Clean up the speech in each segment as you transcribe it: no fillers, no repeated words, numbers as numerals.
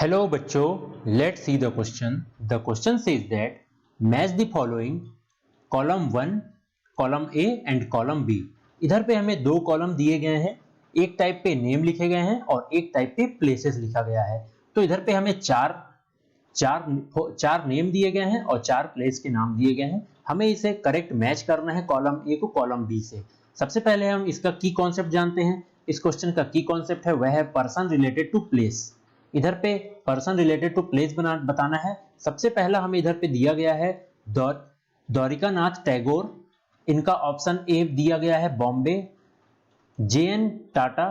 Hello बच्चों, let's see the question. The question says that match the following column 1, column A and column B. इधर पे हमें दो column दिए गए हैं, एक टाइप पे नेम लिखे गए हैं और एक टाइप पे प्लेसेस लिखा गया है। तो इधर पे हमें चार नेम दिए गए हैं और चार प्लेस के नाम दिए गए हैं। हमें इसे करेक्ट मैच करना है कॉलम ए को कॉलम बी से। सबसे पहले हम इसका की कॉन्सेप्ट जानते हैं। इस क्वेश्चन का की कॉन्सेप्ट है वह है पर्सन रिलेटेड टू प्लेस। इधर पे पर्सन रिलेटेड टू प्लेस बताना है। सबसे पहला हमें इधर पे दिया गया है द्वारिका नाथ टैगोर, इनका ऑप्शन ए दिया गया है बॉम्बे, जे.एन. टाटा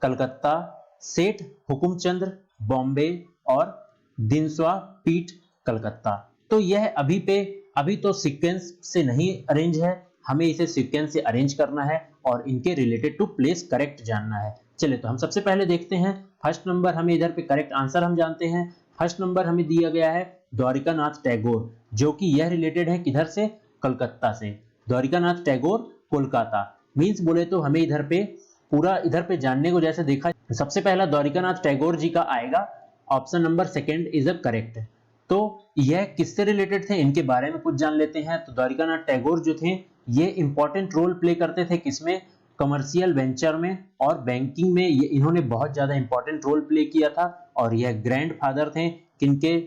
कलकत्ता, सेठ हुकुमचंद बॉम्बे और दिनस्वा पीठ कलकत्ता। तो यह अभी तो सीक्वेंस से नहीं अरेंज है, हमें इसे सीक्वेंस से अरेंज करना है और इनके रिलेटेड टू प्लेस करेक्ट जानना है। चलिए तो हम सबसे पहले देखते हैं। फर्स्ट नंबर हमें इधर पे करेक्ट आंसर हम जानते हैं। फर्स्ट नंबर हमें दिया गया है द्वारिका नाथ टैगोर, जो कि यह रिलेटेड है किधर से, कलकत्ता से। द्वारिका नाथ टैगोर कोलकाता मींस बोले तो हमें इधर पे पूरा इधर पे जानने को जैसे देखा, सबसे पहला द्वारिका नाथ टैगोर जी का आएगा, option number second is a correct. तो यह किससे रिलेटेड थे इनके बारे में कुछ जान लेते हैं। तो द्वारिका नाथ टैगोर जो थे ये इंपॉर्टेंट रोल प्ले करते थे किसमें, कमर्शियल वेंचर में और बैंकिंग में। ये इन्होंने बहुत ज्यादा इंपॉर्टेंट रोल प्ले किया था और यह ग्रैंड फादर थे किनके,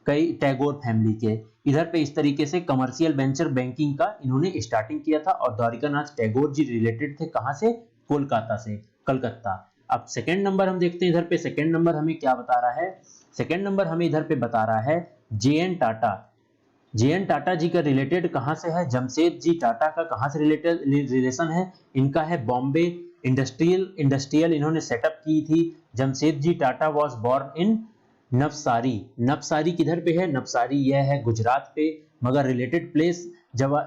कई टैगोर फैमिली के। इधर पे इस तरीके से कमर्शियल वेंचर बैंकिंग का इन्होंने स्टार्टिंग किया था और द्वारिका नाथ टैगोर जी रिलेटेड थे कहां से, कोलकाता से, कलकत्ता। अब सेकंड नंबर हम देखते हैं। इधर पे सेकंड नंबर हमें क्या बता रहा है, सेकंड नंबर हमें इधर पे बता रहा है जे.एन. टाटा। जे.एन. टाटा जी का रिलेटेड कहां से है, जमशेद टाटा का कहां से रिलेशन है, इनका है बॉम्बे इंडस्ट्रियल इन्होंने सेटअप की थी। Jamshed ji Tata was born in Navsari. Navsari किधर पे है, नवसारी यह है गुजरात पे, मगर रिलेटेड प्लेस जब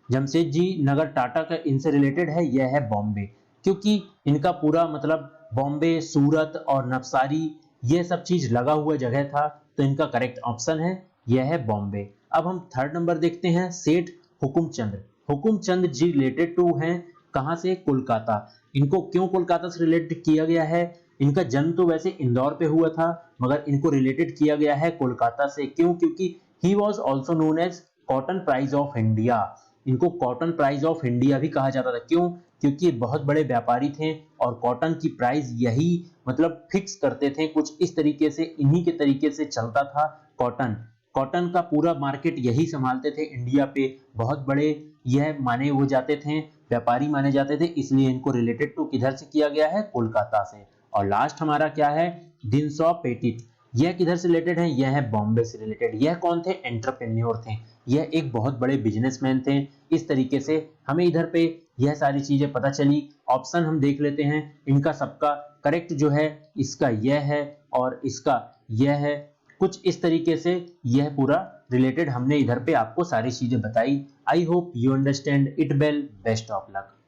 जमशेद जी नगर टाटा का इनसे रिलेटेड है, यह है बॉम्बे, क्योंकि इनका पूरा मतलब बॉम्बे, सूरत और नवसारी ये सब चीज लगा हुआ जगह था। तो इनका करेक्ट ऑप्शन है यह है बॉम्बे। अब हम थर्ड नंबर देखते हैं, सेठ हुकुमचंद। हुकुमचंद जी रिलेटेड टू हैं कहां से, कोलकाता। इनको क्यों कोलकाता से रिलेटेड किया गया है, इनका जन्म तो वैसे इंदौर पे हुआ था मगर इनको रिलेटेड किया गया है कोलकाता से। क्यों, क्योंकि he was also known as cotton prize of India. इनको कॉटन प्राइज ऑफ इंडिया भी कहा जाता था। क्यों, क्योंकि ये बहुत बड़े व्यापारी थे और कॉटन की प्राइस यही मतलब फिक्स करते थे कुछ इस तरीके से, इन्हीं के तरीके से चलता था कॉटन। कॉटन का पूरा मार्केट यही संभालते थे इंडिया पे, बहुत बड़े यह माने हो जाते थे, व्यापारी माने जाते थे, इसलिए इनको रिलेटेड टू किधर से किया गया है, कोलकाता से। और लास्ट हमारा क्या है, दिनसॉ पेटिट, यह किधर से रिलेटेड है, यह है बॉम्बे से रिलेटेड। यह कौन थे, एंटरप्रेन्योर थे, यह एक बहुत बड़े बिजनेसमैन थे। इस तरीके से हमें इधर पे यह सारी चीजें पता चली। ऑप्शन हम देख लेते हैं, इनका सबका करेक्ट जो है इसका यह है और इसका यह है। कुछ इस तरीके से यह पूरा रिलेटेड हमने इधर पे आपको सारी चीजें बताई। I hope you understand it well. Best of luck.